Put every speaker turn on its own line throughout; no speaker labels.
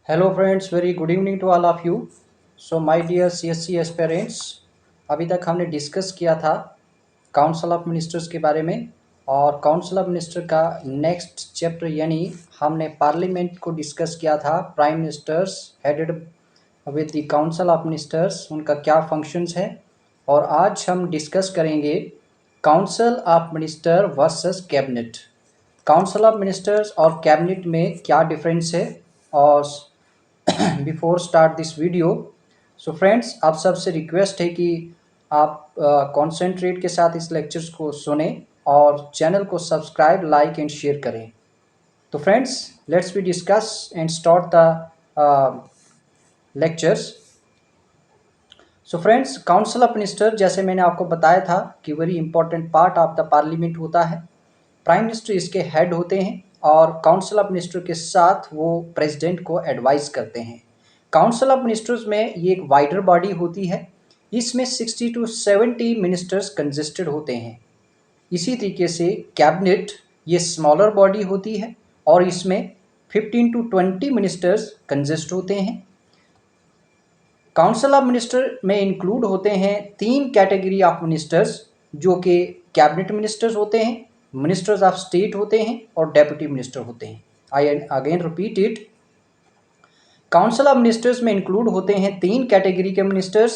Hello friends, very good evening to all of you. So my dear CSC aspirants, अभी तक हमने discuss किया था काउंसिल ऑफ मिनिस्टर्स के बारे में। और काउंसिल ऑफ मिनिस्टर का नेक्स्ट चैप्टर यानी हमने पार्लियामेंट को डिस्कस किया था। Prime ministers headed with the council of ministers, उनका क्या फंक्शंस है। और आज हम डिस्कस करेंगे council of minister versus cabinet. Council of ministers और कैबिनेट में क्या डिफरेंस है। और before start this video, so friends, आप सबसे रिक्वेस्ट है कि आप कंसंट्रेट के साथ इस लेक्चर्स को सुने और चैनल को सब्सक्राइब, लाइक एंड शेयर करें। तो friends, let's be discuss and start the lectures. So friends, council of minister जैसे मैंने आपको बताया था कि very important part of the parliament होता है। प्राइम मिनिस्टर इसके हेड होते हैं और काउंसिल ऑफ मिनिस्टर के साथ वो प्रेसिडेंट को एडवाइस करते हैं। काउंसिल ऑफ मिनिस्टर्स में ये एक वाइडर बॉडी होती है। इसमें 60 to 70 मिनिस्टर्स कंसिस्टेड होते हैं। इसी तरीके से कैबिनेट ये स्मॉलर बॉडी होती है और इसमें 15 to 20 मिनिस्टर्स कंसिस्ट होते हैं। काउंसिल ऑफ मिनिस्टर में इंक्लूड होते हैं तीन कैटेगरी ऑफ मिनिस्टर्स, जो कि कैबिनेट मिनिस्टर्स होते हैं, मिनिस्टर्स ऑफ स्टेट होते हैं और डेप्यूटी मिनिस्टर होते हैं। आई again repeat it. Council of ministers में इंक्लूड होते हैं तीन कैटेगरी के ministers.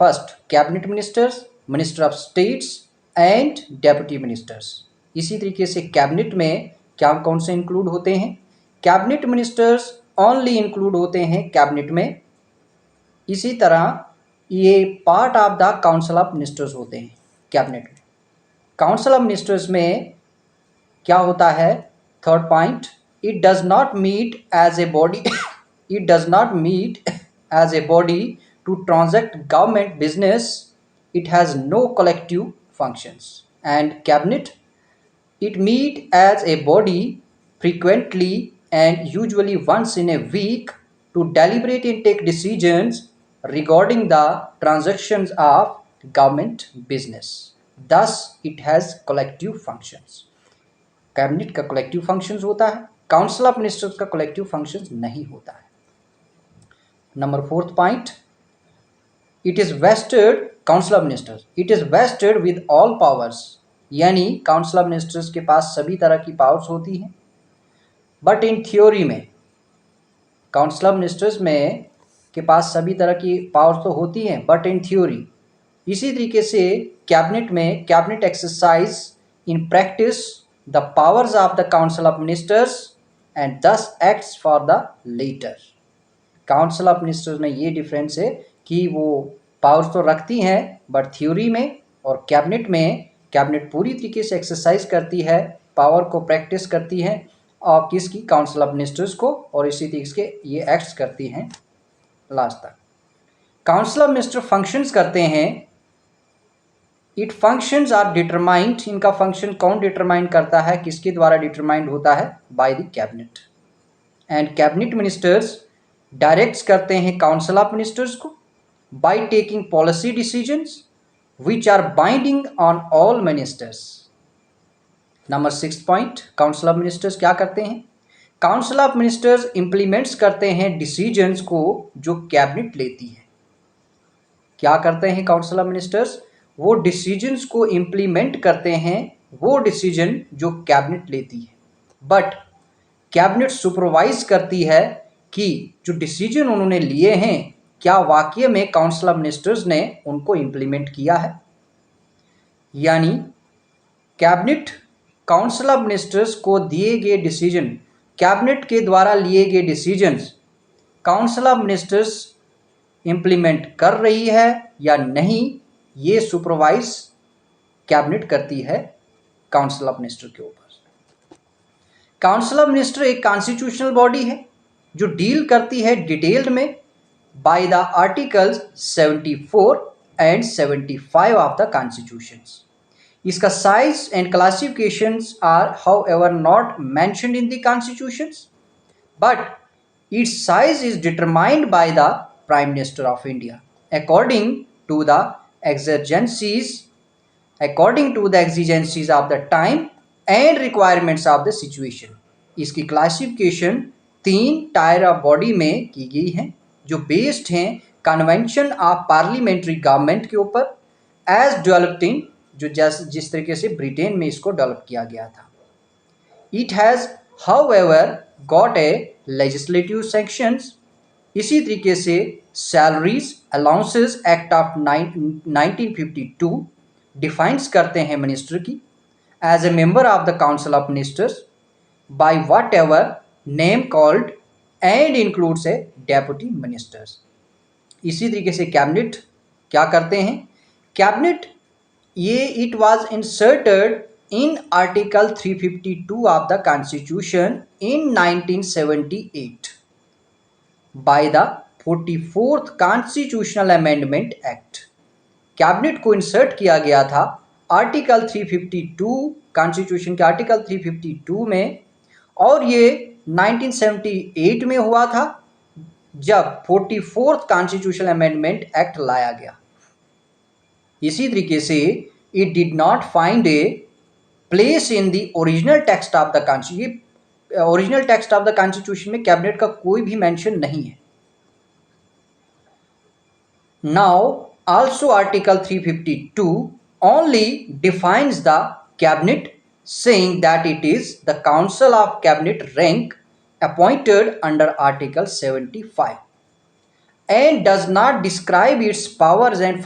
First, cabinet ministers, minister of states and deputy ministers. इसी तरीके से कैबिनेट में क्या कौन से इंक्लूड होते हैं। कैबिनेट मिनिस्टर्स ओनली इंक्लूड होते हैं कैबिनेट में। इसी तरह ये part of the council of ministers होते हैं कैबिनेट में। काउंसिल ऑफ मिनिस्टर्स में क्या होता है, third point, it does not meet as a body it does not meet as a body to transact government business. It has no collective functions. And cabinet, it meet as a body frequently and usually once in a week to deliberate and take decisions regarding the transactions of government business. Thus, it has collective functions. Cabinet का collective functions होता है, council of ministers का collective functions नहीं होता है। Number fourth point, it is vested council of ministers, it is vested with all powers. यानी council of ministers के पास सभी तरह की पावर्स होती हैं। बट इन थ्योरी में काउंसिल ऑफ मिनिस्टर्स में के पास सभी तरह की पावर्स तो होती हैं, बट इन थ्योरी। इसी तरीके से कैबिनेट में cabinet exercise in practice the powers of the council of ministers and thus acts for the latter. Council of ministers में ये डिफरेंस है कि वो पावर्स तो रखती हैं बट थ्योरी में, और कैबिनेट में कैबिनेट पूरी तरीके से एक्सरसाइज करती है, पावर को प्रैक्टिस करती है और किसकी, काउंसिल ऑफ मिनिस्टर्स को, और इसी तरीके से ये एक्ट्स करती हैं लास्ट तक। काउंसिल ऑफ मिनिस्टर फंक्शंस करते हैं, इट फंक्शंस आर डिटरमाइंड। इनका फंक्शन कौन डिटरमाइन करता है, किसके द्वारा डिटरमाइंड होता है, by the cabinet. And cabinet ministers directs करते हैं काउंसिल ऑफ मिनिस्टर्स को by taking policy decisions which are binding on all ministers. Number 6 point, council of ministers क्या करते हैं, काउंसिल ऑफ मिनिस्टर्स इंप्लीमेंट्स करते हैं डिसीजंस को जो कैबिनेट लेती है। क्या करते हैं काउंसिल ऑफ मिनिस्टर्स, वो डिसीजंस को इंप्लीमेंट करते हैं, वो डिसीजन जो कैबिनेट लेती है। बट कैबिनेट सुपरवाइज करती है कि जो डिसीजन उन्होंने लिए हैं क्या वाकई में काउंसिल ऑफ मिनिस्टर्स ने उनको इंप्लीमेंट किया है। यानी कैबिनेट काउंसिल ऑफ मिनिस्टर्स को दिए गए डिसीजन, कैबिनेट के द्वारा लिए गए decisions council of ministers implement कर रही है या नहीं, ये सुपरवाइज कैबिनेट करती है काउंसिल ऑफ मिनिस्टर के ऊपर। काउंसिल ऑफ मिनिस्टर एक कॉन्स्टिट्यूशनल बॉडी है जो डील करती है डिटेल्ड में by the articles 74 and 75 of the constitutions. इसका size and classifications are however not mentioned in the constitutions, but its size is determined by the Prime Minister of India according to the exigencies of the time and requirements of the situation. इसकी classification 3 tyre of body में की गई हैं जो based हैं convention of parliamentary government के ऊपर as developed in, जो जिस तरीके से ब्रिटेन में इसको डेवलप किया गया था। It has however got a legislative sections, इसी तरीके से salaries allowances act of 1952 defines करते हैं मिनिस्टर की as a member of the council of ministers by whatever name called and includes a deputy ministers. इसी तरीके से cabinet क्या करते हैं, कैबिनेट ये it was inserted in article 352 of the constitution in 1978 by the 44th constitutional amendment act. Cabinet को insert किया गया था आर्टिकल 352 कॉन्स्टिट्यूशन के आर्टिकल 352 में, और ये 1978 में हुआ था जब 44th कॉन्स्टिट्यूशनल अमेंडमेंट एक्ट लाया गया। इसी तरीके से it did not find a place in the original text of the constitution, original text of the constitution में कैबिनेट का कोई भी मेंशन नहीं है। Now also article 352 only defines the cabinet saying that it is the council of cabinet rank appointed under article 75 and does not describe its powers and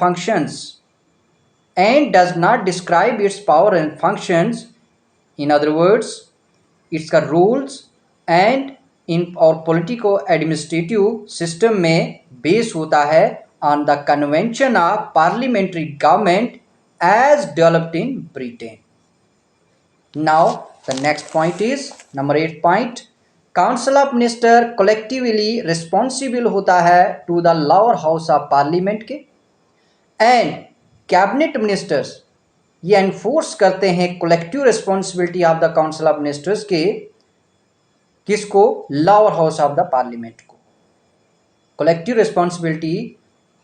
functions, in other words its rules and in और politico administrative system में base होता है on the convention of parliamentary government as developed in Britain. Now the next point is number 8 point, council of minister collectively responsible होता है to the lower house of parliament के, and cabinet ministers ये enforce करते हैं collective responsibility of the council of ministers के, किसको, lower house of the parliament को। Collective responsibility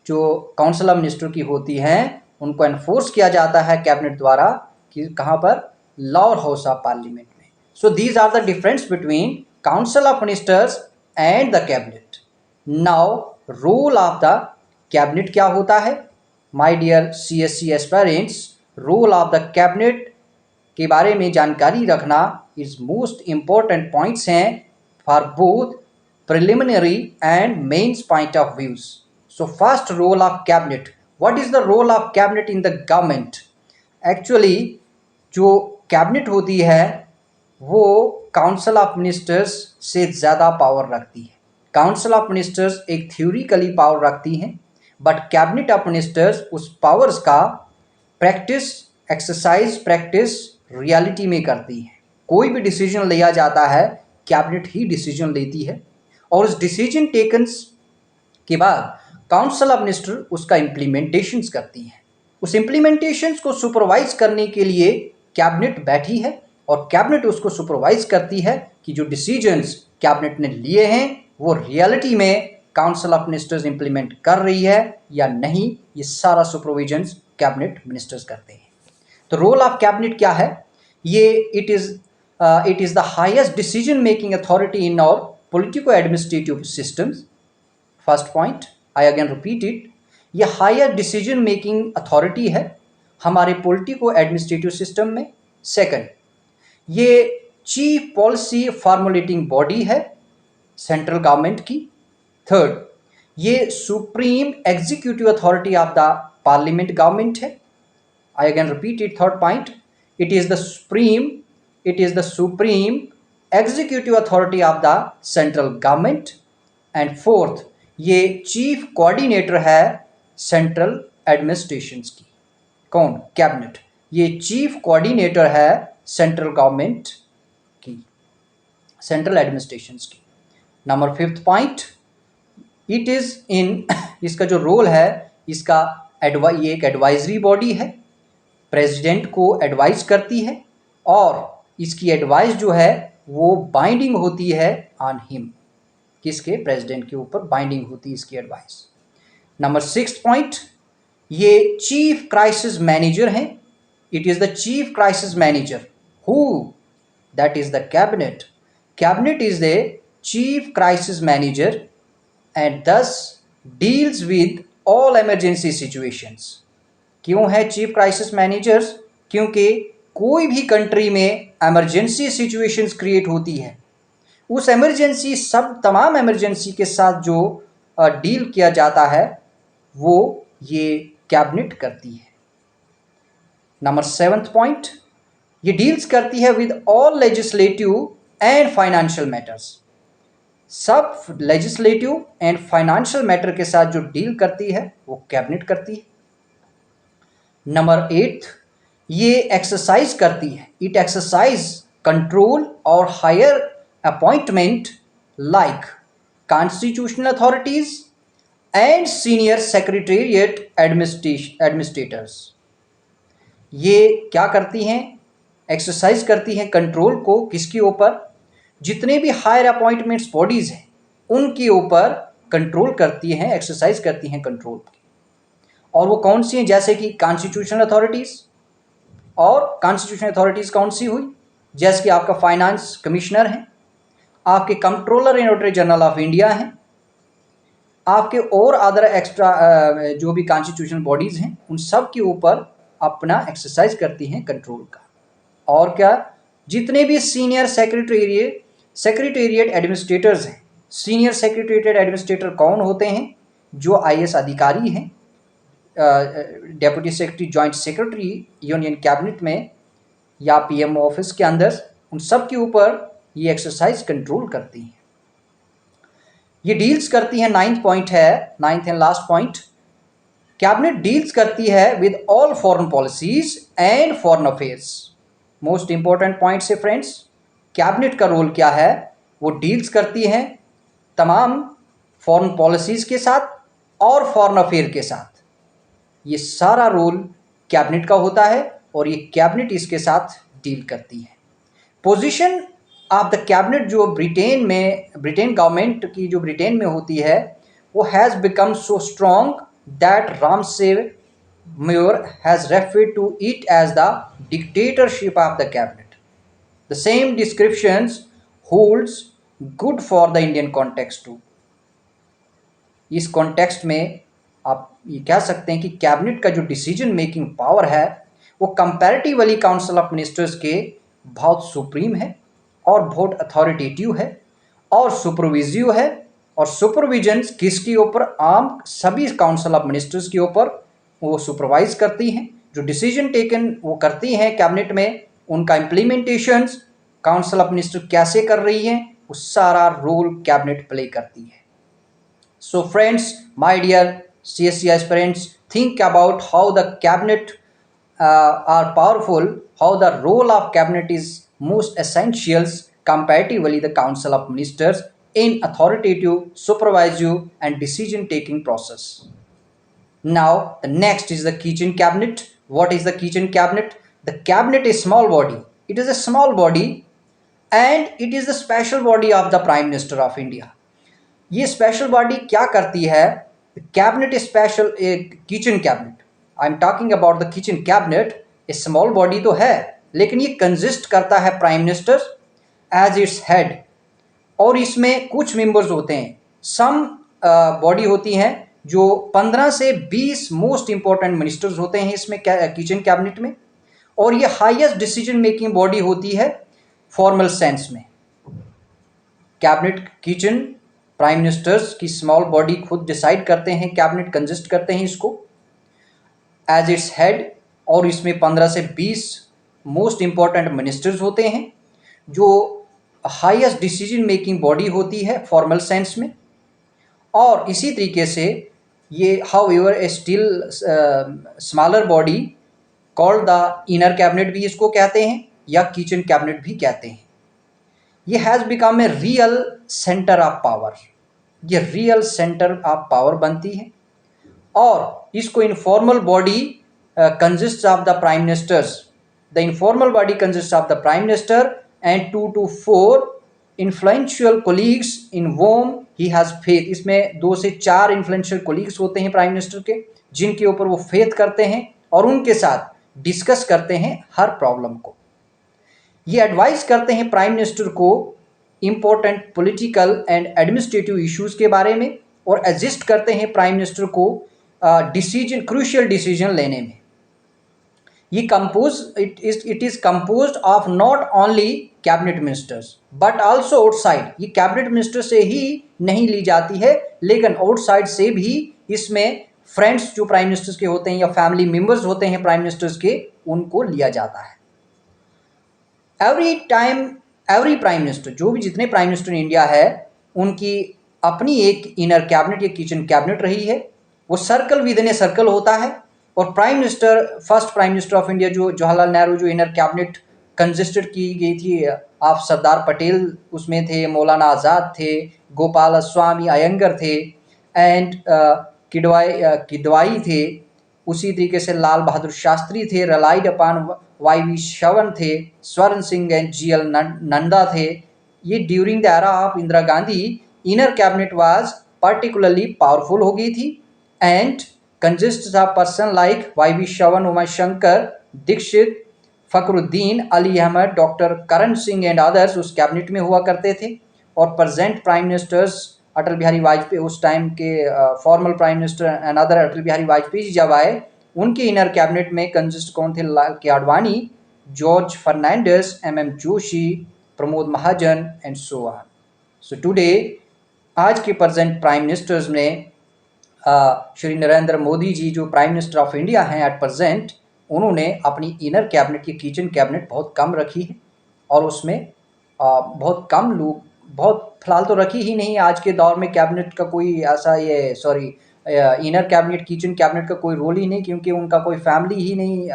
जो काउंसिल ऑफ मिनिस्टर की होती हैं उनको एनफोर्स किया जाता है कैबिनेट द्वारा, कि कहाँ पर, लोअर हाउस ऑफ पार्लियामेंट में। So these are the difference between council of ministers and the cabinet. Now role of the cabinet क्या होता है, my dear CSC aspirants, role of the cabinet के बारे में जानकारी रखना इज मोस्ट इम्पोर्टेंट पॉइंट्स हैं for both preliminary and mains point of views. So first, role of cabinet. What is the role of cabinet in the government? Actually जो cabinet होती है वो काउंसिल ऑफ मिनिस्टर्स से ज़्यादा power रखती है। Council of ministers एक theoretically power रखती हैं, बट कैबिनेट ऑफ मिनिस्टर्स उस पावर्स का प्रैक्टिस रियलिटी में करती है। कोई भी डिसीजन लिया जाता है कैबिनेट ही डिसीजन लेती है, और उस डिसीजन टेकन्स के बाद काउंसिल ऑफ मिनिस्टर उसका इम्प्लीमेंटेशंस करती है। उस इम्प्लीमेंटेशंस को सुपरवाइज करने के लिए कैबिनेट बैठी है, और कैबिनेट उसको सुपरवाइज करती है कि जो डिसीजंस कैबिनेट ने लिए हैं वो रियलिटी में काउंसिल ऑफ मिनिस्टर्स इंप्लीमेंट कर रही है या नहीं। ये सारा सुपरविजन्स कैबिनेट मिनिस्टर्स करते हैं। तो रोल ऑफ कैबिनेट क्या है, ये it is the highest decision making authority in our politico administrative systems. First point, I again repeat it, ये हाईएस्ट डिसीजन मेकिंग अथॉरिटी है हमारे पॉलिटिको एडमिनिस्ट्रेटिव सिस्टम में। सेकंड, ये चीफ पॉलिसी फॉर्मुलेटिंग बॉडी है central government की। Third, ये supreme executive authority of the parliament government है। I again repeat it, third point, it is the supreme executive authority of the central government. And fourth, ये chief coordinator है central administrations की। कौन? Cabinet. ये chief coordinator है central government की, central administrations की। Number fifth point, it is in इसका जो रोल है, इसका ये एक एडवाइजरी बॉडी है, प्रेसिडेंट को एडवाइज करती है, और इसकी एडवाइस जो है वो बाइंडिंग होती है ऑन हिम, किसके? प्रेसिडेंट के ऊपर बाइंडिंग होती है इसकी एडवाइस। नंबर सिक्स पॉइंट, ये चीफ क्राइसिस मैनेजर हैं। It is the chief crisis manager. Who? That is the cabinet. Cabinet is the chief crisis manager and thus deals with all emergency situations. क्यों है chief crisis managers? क्योंकि कोई भी country में emergency situations create होती है, उस emergency तमाम इमरजेंसी के साथ जो डील किया जाता है वो ये कैबिनेट करती है। नंबर 7th पॉइंट, ये डील्स करती है with all legislative and financial matters. सब लेजिस्लेटिव एंड फाइनेंशियल मैटर के साथ जो डील करती है वो कैबिनेट करती है। नंबर 8, ये एक्सरसाइज करती है, इट एक्सरसाइज कंट्रोल और higher appointment like constitutional authorities and senior secretariat administrators. ये क्या करती हैं? एक्सरसाइज करती हैं कंट्रोल को किसके ऊपर? जितने भी हायर अपॉइंटमेंट्स बॉडीज हैं उनके ऊपर कंट्रोल करती हैं, एक्सरसाइज करती हैं कंट्रोल की। और वो कौन सी हैं? जैसे कि कॉन्स्टिट्यूशनल अथॉरिटीज़। और कॉन्स्टिट्यूशनल अथॉरिटीज़ कौन सी हुई? जैसे कि आपका फाइनेंस कमिश्नर है, आपके controller and auditor general of India हैं, आपके और अदर एक्स्ट्रा जो भी कॉन्स्टिट्यूशनल बॉडीज़ हैं उन सब के ऊपर अपना एक्सरसाइज करती हैं कंट्रोल का। और क्या? जितने भी सीनियर सेक्रेटेरिएट एडमिनिस्ट्रेटर्स हैं। सीनियर सेक्रेटेरिएट एडमिनिस्ट्रेटर कौन होते हैं? जो आईएएस अधिकारी हैं, deputy secretary, joint secretary union cabinet में या पीएम ऑफिस के अंदर, उन सब के ऊपर ये एक्सरसाइज कंट्रोल करती हैं। ये डील्स करती हैं, 9th पॉइंट है, 9th and last point, cabinet deals करती है with all foreign policies and foreign affairs. Most important point से फ्रेंड्स, कैबिनेट का रोल क्या है? वो डील्स करती है तमाम फॉरेन पॉलिसीज के साथ और फॉरेन अफेयर के साथ। ये सारा रोल कैबिनेट का होता है और ये कैबिनेट इसके साथ डील करती है। पोजीशन ऑफ द कैबिनेट जो ब्रिटेन गवर्नमेंट की जो ब्रिटेन में होती है, वो has become so strong that Ramsay Mayor has referred to it as the dictatorship of the cabinet. The same descriptions holds good for the Indian context too. इस context में आप ये कह सकते हैं कि कैबिनेट का जो डिसीजन मेकिंग पावर है वो कंपैरेटिवली काउंसिल ऑफ मिनिस्टर्स के बहुत सुप्रीम है और बहुत अथॉरिटेटिव है और सुपरविजिव है। और सुपरविजन किसके ऊपर? आम सभी काउंसिल ऑफ मिनिस्टर्स के ऊपर वो सुपरवाइज करती हैं। जो डिसीजन टेकन वो करती हैं कैबिनेट में, उनका इम्प्लीमेंटेशंस काउंसिल ऑफ मिनिस्टर कैसे कर रही है, वो सारा रोल कैबिनेट प्ले करती है। So friends, my dear CSE aspirants, think about how the cabinet are powerful, how the role of cabinet is most essentials comparatively the council of ministers in authoritative, supervisory and decision taking process. Now the next is the kitchen cabinet. What is the kitchen cabinet? The cabinet is small body. It is a small body and it is the special body of the Prime Minister of India. ये special body क्या करती है? Cabinet special kitchen cabinet, I am talking about the kitchen cabinet. A small body तो है लेकिन ये consist करता है prime minister as its head, और इसमें कुछ मेंबर्स होते हैं। सम बॉडी होती हैं जो 15 से 20 मोस्ट इंपॉर्टेंट मिनिस्टर्स होते हैं इसमें किचन कैबिनेट में, और ये हाईएस्ट डिसीजन मेकिंग बॉडी होती है फॉर्मल सेंस में। कैबिनेट किचन प्राइम मिनिस्टर्स की स्मॉल बॉडी खुद डिसाइड करते हैं, कैबिनेट कंसिस्ट करते हैं इसको एज इट्स हेड, और इसमें 15 से 20 मोस्ट इंपॉर्टेंट मिनिस्टर्स होते हैं जो हाईएस्ट डिसीजन मेकिंग बॉडी होती है फॉर्मल सेंस में। और इसी तरीके से ये however A still smaller body called the inner cabinet भी इसको कहते हैं या किचन कैबिनेट भी कहते हैं। ये has become a real centre of power, ये रियल सेंटर ऑफ पावर बनती है। और इसको informal body consist of the prime ministers, the informal body consist of the prime minister and 2 to 4 influential colleagues in whom he has faith. इसमें 2 से 4 influential colleagues होते हैं prime minister के, जिनके ऊपर वो फेथ करते हैं और उनके साथ डिस्कस करते हैं हर प्रॉब्लम को। ये एडवाइस करते हैं प्राइम मिनिस्टर को important political and administrative issues के बारे में और असिस्ट करते हैं प्राइम मिनिस्टर को क्रूशियल डिसीजन लेने में। ये it is composed of not only cabinet ministers but also outside. ये कैबिनेट मिनिस्टर से ही नहीं ली जाती है, लेकिन आउटसाइड से भी इसमें फ्रेंड्स जो प्राइम मिनिस्टर्स के होते हैं या फैमिली मेंबर्स होते हैं प्राइम मिनिस्टर्स के, उनको लिया जाता है। एवरी प्राइम मिनिस्टर, जो भी जितने प्राइम मिनिस्टर इंडिया है, उनकी अपनी एक इनर कैबिनेट या किचन कैबिनेट रही है। वो circle with in a circle होता है। और prime minister, first prime minister of India जो जवाहरलाल नेहरू, जो इनर कैबिनेट कंसिस्टेड की गई थी आप सरदार पटेल उसमें थे, मौलाना आज़ाद थे, गोपाल स्वामी अयंगर थे एंड किदवाई थे। उसी तरीके से लाल बहादुर शास्त्री थे, रिलाइड अपान YV श्रवण थे, स्वर्ण सिंह एंड GL नंदा थे। ये during the era of Indira Gandhi inner cabinet was particularly powerful हो गई थी and consists of person like YV Shravan, Uma Shankar, Dikshit, Fakhruddin Ali Ahmed, doctor Karan Singh and others उस कैबिनेट में हुआ करते थे। और present prime ministers Atal Bihari Vajpayee, उस टाइम के formal prime minister and other Atal Bihari Vajpayee ji जब आए, उनके इनर कैबिनेट में कंसिस्ट कौन थे? Lal K Advani, George Fernandes, MM Joshi, Pramod Mahajan and so on. So today आज के प्रेजेंट प्राइम मिनिस्टर्स में श्री नरेंद्र मोदी जी जो प्राइम मिनिस्टर ऑफ इंडिया हैं एट प्रेजेंट, उन्होंने अपनी इनर कैबिनेट की किचन कैबिनेट बहुत कम रखी है। और उसमें बहुत कम लोग, बहुत फिलहाल तो रखी ही नहीं। आज के दौर में कैबिनेट का कोई ऐसा इनर कैबिनेट किचन कैबिनेट का कोई रोल ही नहीं, क्योंकि उनका कोई फैमिली ही नहीं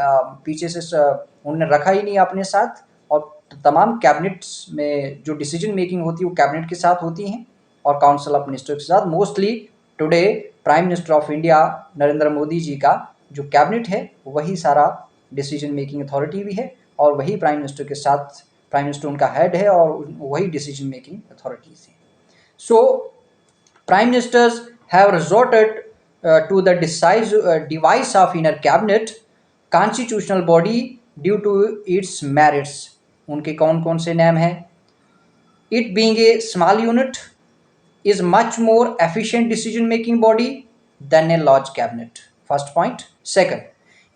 पीछे से उन्होंने रखा ही नहीं अपने साथ। और तमाम कैबिनेट्स में जो डिसीजन मेकिंग होती है वो कैबिनेट के साथ होती हैं और काउंसिल ऑफ मिनिस्टर के साथ। Mostly today prime minister of India Narendra Modi ji का जो कैबिनेट है वही सारा डिसीजन मेकिंग अथॉरिटी भी है और वही प्राइम मिनिस्टर के साथ, प्राइम मिनिस्टर उनका हेड है और वही डिसीजन मेकिंग अथॉरिटीज है। So prime ministers have resorted to the device of inner cabinet constitutional body due to its merits. उनके कौन कौन से नाम हैं? It being a small unit is much more efficient decision making body than a large cabinet. First point. Second,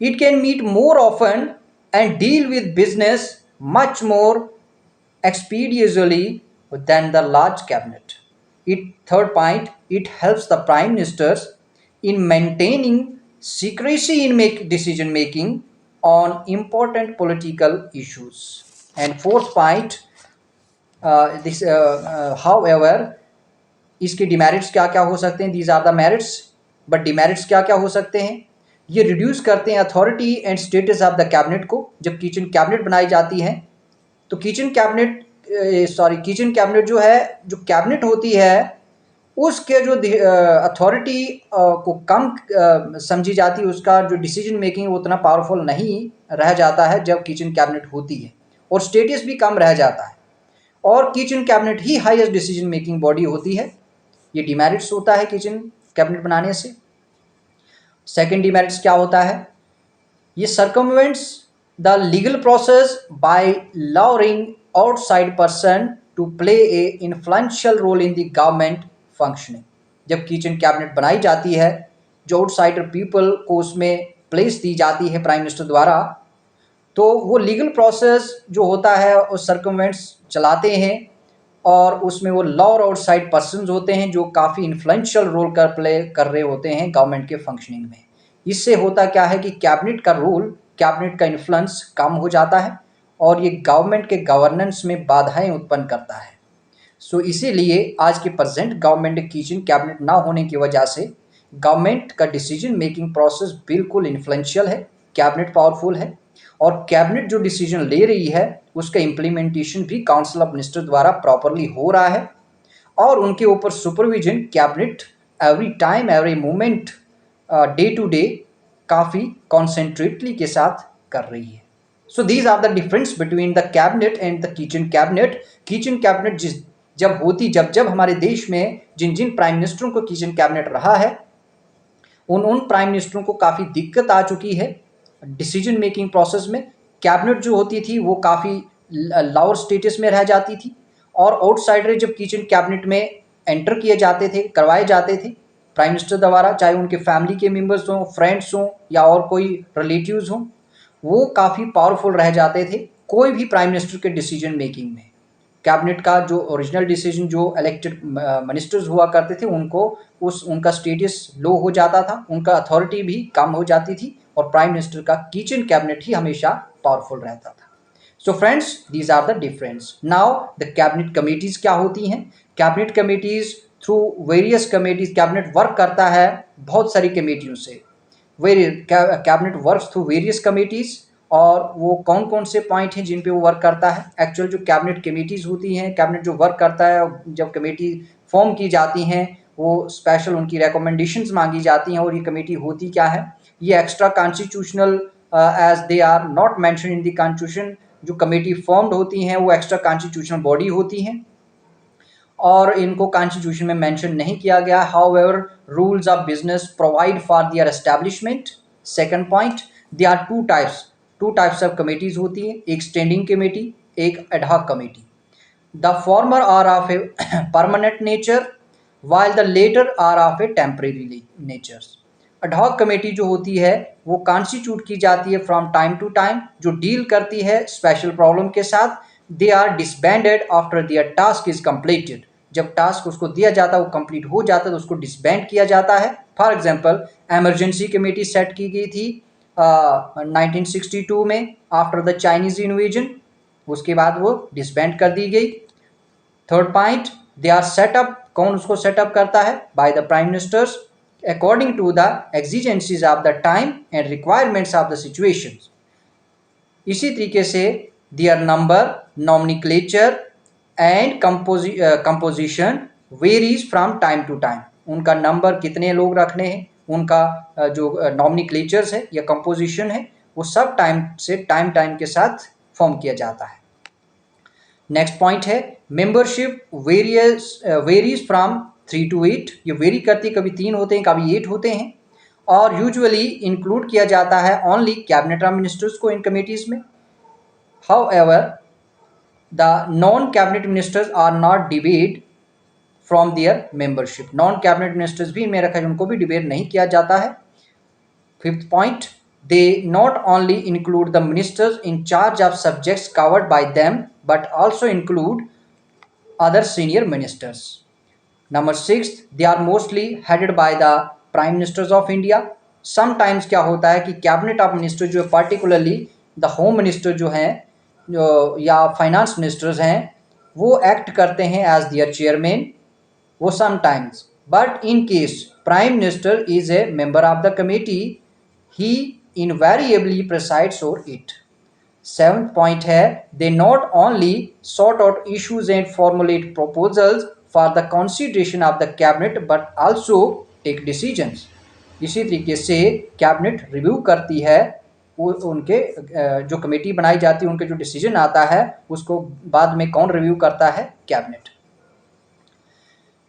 it can meet more often and deal with business much more expeditiously than the large cabinet. Third point, it helps the prime ministers in maintaining secrecy in decision making on important political issues. And fourth point, however, इसके demerits क्या क्या हो सकते हैं? These are the merits, but demerits क्या क्या हो सकते हैं? ये रिड्यूस करते हैं authority and status of the cabinet को। जब किचन कैबिनेट बनाई जाती है तो किचन कैबिनेट जो है, जो कैबिनेट होती है उसके जो अथॉरिटी को कम समझी जाती है, उसका जो डिसीजन मेकिंग वो उतना पावरफुल नहीं रह जाता है जब किचन कैबिनेट होती है, और स्टेटस भी कम रह जाता है। और किचन कैबिनेट ही हाईएस्ट डिसीजन मेकिंग बॉडी होती है। ये डिमेरिट्स होता है किचन कैबिनेट बनाने से। सेकंड डिमेरिट्स क्या होता है? ये circumvents the legal process by allowing outside person to play a influential role in the government functioning. जब किचन कैबिनेट बनाई जाती है, जो आउटसाइडर पीपल को उसमें प्लेस दी जाती है प्राइम मिनिस्टर द्वारा, तो वो लीगल प्रोसेस जो होता है वो सर्कमवेंट्स चलाते हैं और उसमें वो लॉ और आउटसाइड पर्सन्स होते हैं जो काफ़ी इन्फ्लुएंशियल रोल प्ले कर रहे होते हैं गवर्नमेंट के फंक्शनिंग में। इससे होता क्या है कि कैबिनेट का रोल, कैबिनेट का इन्फ्लुएंस कम हो जाता है और ये गवर्नमेंट के गवर्नेंस में बाधाएं उत्पन्न करता है। सो इसीलिए आज के प्रेजेंट गवर्नमेंट किचन कैबिनेट ना होने की वजह से गवर्नमेंट का डिसीजन मेकिंग प्रोसेस बिल्कुल इन्फ्लुएंशियल है, कैबिनेट पावरफुल है और कैबिनेट जो डिसीजन ले रही है उसका इम्प्लीमेंटेशन भी काउंसिल ऑफ मिनिस्टर द्वारा प्रॉपरली हो रहा है और उनके ऊपर supervision cabinet every time every moment day to day काफ़ी कॉन्सेंट्रेटली के साथ कर रही है। So these are the difference between the cabinet and the kitchen cabinet. Kitchen cabinet जब हमारे देश में जिन जिन प्राइम मिनिस्टरों को किचन कैबिनेट रहा है उन प्राइम मिनिस्टरों को काफ़ी दिक्कत आ चुकी है डिसीजन मेकिंग प्रोसेस में। कैबिनेट जो होती थी वो काफ़ी लोअर स्टेटस में रह जाती थी और आउटसाइडर जब किचन कैबिनेट में एंटर किए जाते थे, करवाए जाते थे प्राइम मिनिस्टर द्वारा, चाहे उनके फैमिली के मेंबर्स हों, फ्रेंड्स हों या और कोई रिलेटिव्स हों, वो काफ़ी पावरफुल रह जाते थे कोई भी प्राइम मिनिस्टर के डिसीजन मेकिंग में। कैबिनेट का जो ओरिजिनल डिसीजन जो इलेक्टेड मिनिस्टर्स हुआ करते थे उनको उनका स्टेटस लो हो जाता था, उनका अथॉरिटी भी कम हो जाती थी और प्राइम मिनिस्टर का किचन कैबिनेट ही हमेशा पावरफुल रहता था। So friends, these are the difference. Now the cabinet committees क्या होती हैं? Cabinet committees through various committees, cabinet work करता है बहुत सारी कमेटियों से। Cabinet works through various committees, और वो कौन कौन से पॉइंट हैं जिन पे वो वर्क करता है? एक्चुअल जो कैबिनेट कमेटीज होती हैं, कैबिनेट जो वर्क करता है, जब कमेटी फॉर्म की जाती हैं, वो स्पेशल उनकी रिकमेंडेशंस मांगी जाती हैं। और ये कमेटी होती क्या है? ये extra constitutional, as they are not mention in the constitution, जो कमेटी फॉर्म्ड होती हैं वो एक्स्ट्रा कॉन्स्टिट्यूशनल बॉडी होती हैं और इनको कॉन्स्टिट्यूशन में मेंशन नहीं किया गया। However, rules of business provide for their establishment. Second point, they are two types of committees होती हैं, एक स्टैंडिंग कमेटी, एक ad hoc committee. The former are of a permanent nature while the later are of a temporary nature। Ad hoc committee जो होती है वो constitute की जाती है फ्रॉम टाइम टू टाइम, जो डील करती है स्पेशल प्रॉब्लम के साथ। They are disbanded after there task is completed. जब टास्क उसको दिया जाता है वो कंप्लीट हो जाता है तो उसको डिसबैंड किया जाता है। For example, emergency committee set की गई थी 1962 में आफ्टर द चाइनीज इन्वेजन, उसके बाद वो डिसबैंड कर दी गई। Third point, they are setup, कौन उसको सेटअप करता है? By the prime ministers according to the exigencies of the time and requirements of the situation. इसी तरीके से their number, nomenclature and composition varies from time to time. उनका number, कितने लोग रखने हैं, उनका जो नॉमिनिक्लेचर्स है या कंपोजिशन है, वो सब टाइम के साथ फॉर्म किया जाता है। नेक्स्ट पॉइंट है मेंबरशिप वेरीज फ्रॉम 3 to 8। ये वेरी करती है, कभी 3 होते हैं, कभी 8 होते हैं। और यूजुअली इंक्लूड किया जाता है ओनली कैबिनेट ऑफ मिनिस्टर्स को इन कमेटीज में। However, the non cabinet ministers are not debate from their membership. Non cabinet ministers भी इनमें रखा है, उनको भी डिबेट नहीं किया जाता है। Fifth point, they not only include the ministers in charge of subjects covered by them but also include other senior ministers. Number 6, they are mostly headed by the prime ministers of India। sometimes क्या होता है कि cabinet of minister जो particularly the home minister जो हैं जो या finance ministers हैं वो एक्ट करते हैं एज देयर चेयरमैन। वो sometimes, but in case prime minister is a member of the committee, he invariably presides over it। Seventh point है they not only sort out issues and formulate proposals for the consideration of the cabinet but also take decisions। इसी तरीके से cabinet review करती है उनके जो committee बनाई जाती है, उनके जो डिसीजन आता है उसको बाद में कौन रिव्यू करता है? कैबिनेट।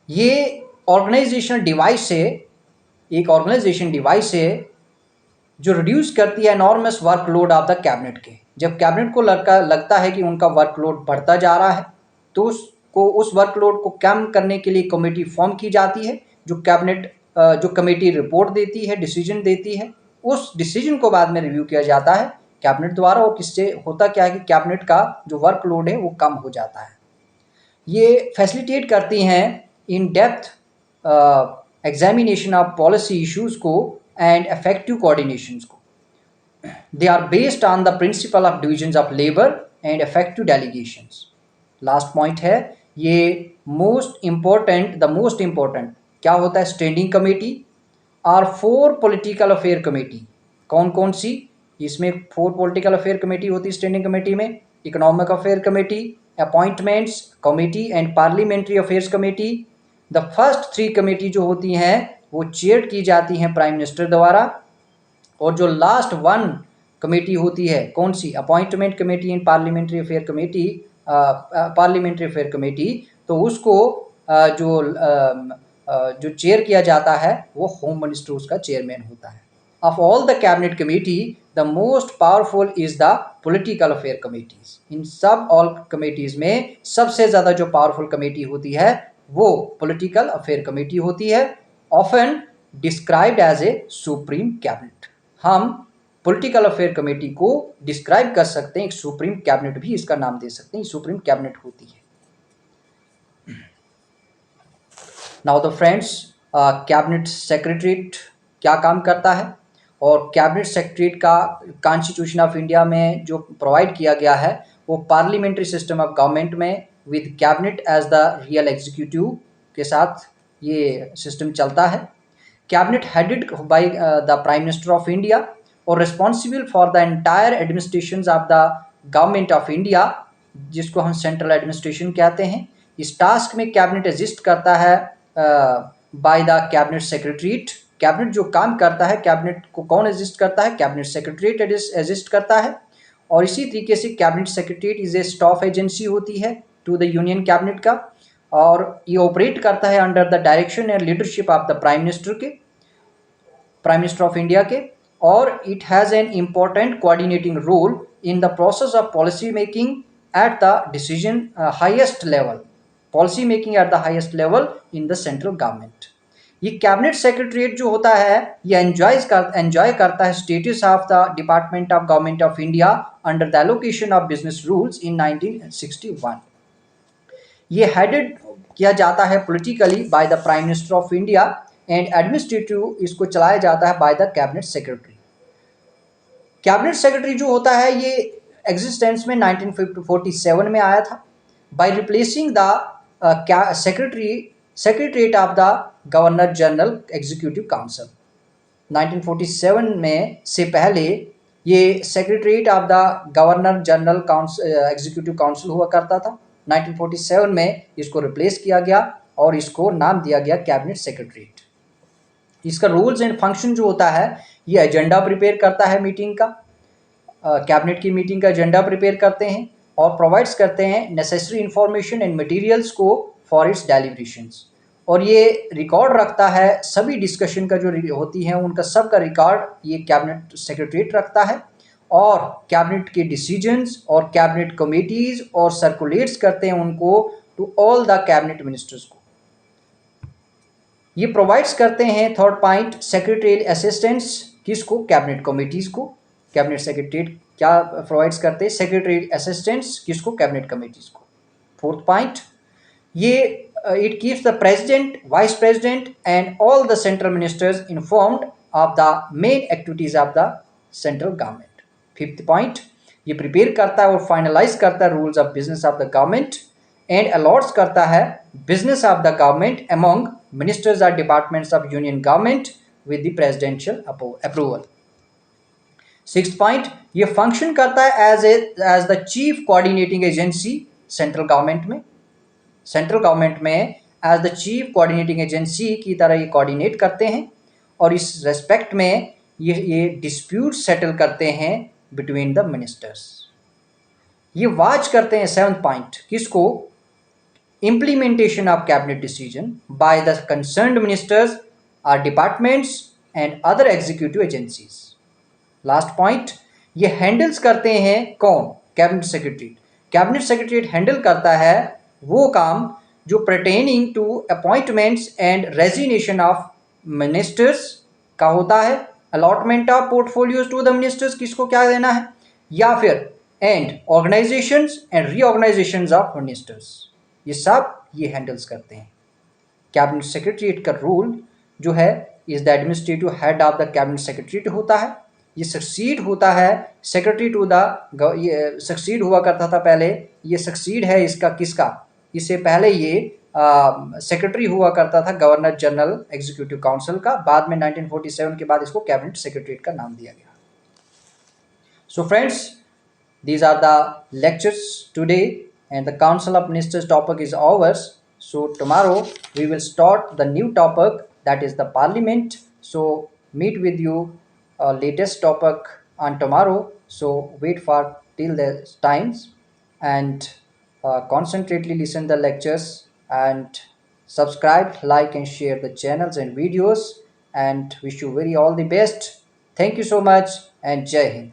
ये ऑर्गेनाइजेशनल डिवाइस है, एक ऑर्गेनाइजेशन डिवाइस है जो रिड्यूस करती है enormous workload of the cabinet के। जब कैबिनेट को लगता है कि उनका वर्कलोड बढ़ता जा रहा है तो उसको उस वर्कलोड को कम करने के लिए कमेटी फॉर्म की जाती है, जो कैबिनेट जो कमेटी रिपोर्ट देती है, डिसीजन देती है, उस डिसीजन को बाद में रिव्यू किया जाता है कैबिनेट द्वारा। और किससे होता क्या है कि कैबिनेट का जो वर्कलोड है वो कम हो जाता है। ये फैसिलिटेट करती हैं in depth examination of policy issues को एंड effective coordinations को। They are based on the principle of divisions of labor and effective delegations। Last point है ये मोस्ट इम्पोर्टेंट क्या होता है? स्टैंडिंग कमेटी और 4 पॉलिटिकल अफेयर कमेटी। कौन कौन सी? इसमें 4 पॉलिटिकल अफेयर कमेटी होती है स्टैंडिंग कमेटी में। Economic affair committee, appointments committee and parliamentary affairs committee. The first 3 committee जो होती हैं वो चेयर की जाती हैं प्राइम मिनिस्टर द्वारा, और जो लास्ट 1 कमेटी होती है कौन सी? Appointment committee and parliamentary affair committee, तो उसको जो चेयर किया जाता है वो होम मिनिस्टर उसका चेयरमैन होता है। of all the cabinet committee, the most powerful is the political affair committees. इन सब all committees में सबसे ज़्यादा जो powerful committee होती है वो political affair committee होती है, often described as a supreme cabinet. हम political affair committee को describe कर सकते हैं, एक supreme cabinet भी इसका नाम दे सकते हैं, supreme cabinet होती है. Now the friends, cabinet secretariat क्या काम करता है और कैबिनेट सेक्रेटरीट का कॉन्स्टिट्यूशन ऑफ इंडिया में जो प्रोवाइड किया गया है वो पार्लियामेंट्री सिस्टम ऑफ गवर्नमेंट में with cabinet as the real executive के साथ ये सिस्टम चलता है. Cabinet headed by the prime minister of India और responsible for the entire administration of the government of India, जिसको हम सेंट्रल एडमिनिस्ट्रेशन कहते हैं. इस टास्क में कैबिनेट एग्जिस्ट करता है by the cabinet secretariat. Cabinet जो काम करता है, कैबिनेट को कौन एग्जिस्ट करता है? कैबिनेट सेक्रेटरीट एग्जिस्ट करता है. और इसी तरीके से cabinet secretariat is A staff agency होती है टू द यूनियन कैबिनेट का, और ये ऑपरेट करता है under the direction and leadership of the prime minister of India के. और it has an important coordinating role in the process of policy making at the decision highest level, policy making at the highest level in the central government. ये cabinet secretariat जो होता है ये enjoy करता है status of the department of government of India under the allocation of business rules in 1961. ये headed किया जाता है politically bye the prime minister of India and administrative इसको चलाया जाता है by the cabinet secretary. Cabinet secretary जो होता है ये एग्जिस्टेंस में 1947 में आया था by replacing the secretariat of the governor general executive council. 1947 में से पहले ये secretariat of the governor general executive council हुआ करता था. 1947 में इसको रिप्लेस किया गया और इसको नाम दिया गया कैबिनेट सेक्रेटरीट. इसका रूल्स एंड फंक्शन जो होता है ये एजेंडा प्रिपेयर करता है मीटिंग का, कैबिनेट की मीटिंग का एजेंडा प्रिपेयर करते हैं और प्रोवाइड्स करते हैं नेसेसरी इंफॉर्मेशन एंड मटेरियल्स को फॉर इट्स डेलिब्रेशंस. और ये रिकॉर्ड रखता है सभी डिस्कशन का जो होती हैं उनका सब का रिकॉर्ड ये कैबिनेट सेक्रेटरीट रखता है. और कैबिनेट के डिसीजंस और कैबिनेट कमेटीज और सर्कुलेट्स करते हैं उनको to all the cabinet ministers को. ये प्रोवाइड्स करते हैं थर्ड पॉइंट सेक्रेटरियल असिस्टेंस किसको? कैबिनेट कमेटीज को. कैबिनेट सेक्रेटरीट क्या प्रोवाइड्स करते हैं? सेक्रेटरियल असिस्टेंस किसको? कैबिनेट कमेटीज को. फोर्थ पॉइंट, ये it keeps the president, vice president and all the central ministers informed of the main activities of the central government. Fifth point, ये prepare करता है और finalize करता है rules of business of the government and allots करता है business of the government among ministers or departments of union government with the presidential approval. Sixth point, ये function करता है as the chief coordinating agency central government में. Central government में as the chief coordinating agency की तरह ये coordinate करते हैं और इस रेस्पेक्ट में ये डिस्प्यूट सेटल करते हैं बिटवीन द मिनिस्टर्स. ये वाच करते हैं सेवंथ पॉइंट किसको? Implementation of cabinet decision by the concerned ministers or departments and other executive agencies. Last point, ये हैंडल्स करते हैं कौन? Cabinet secretary. Cabinet secretary handle करता है वो काम जो pertaining to appointments and resignation of ministers का होता है, allotment of portfolios to the ministers किसको क्या देना है, या फिर and organizations and reorganizations of ministers, ये सब ये हैंडल्स करते हैं. कैबिनेट सेक्रेटरीट का रूल जो है is the administrative head of the cabinet secretariat होता है. ये सक्सीड होता है सेक्रेटरी टू द, ये सक्सीड हुआ करता था पहले, ये सक्सीड है इसका किसका? इससे पहले ये सेक्रेटरी हुआ करता था गवर्नर जनरल एग्जीक्यूटिव काउंसिल का. बाद में 1947 के बाद इसको कैबिनेट सेक्रेटरीट का नाम दिया गया. So friends, these are the lectures today and the council of ministers topic is over. So tomorrow we will start the new topic, that is the parliament. So meet with you latest topic on tomorrow. So wait for till the times and concentrately listen the lectures and subscribe, like and share the channels and videos, and wish you very all the best. Thank you so much and जय हिंद।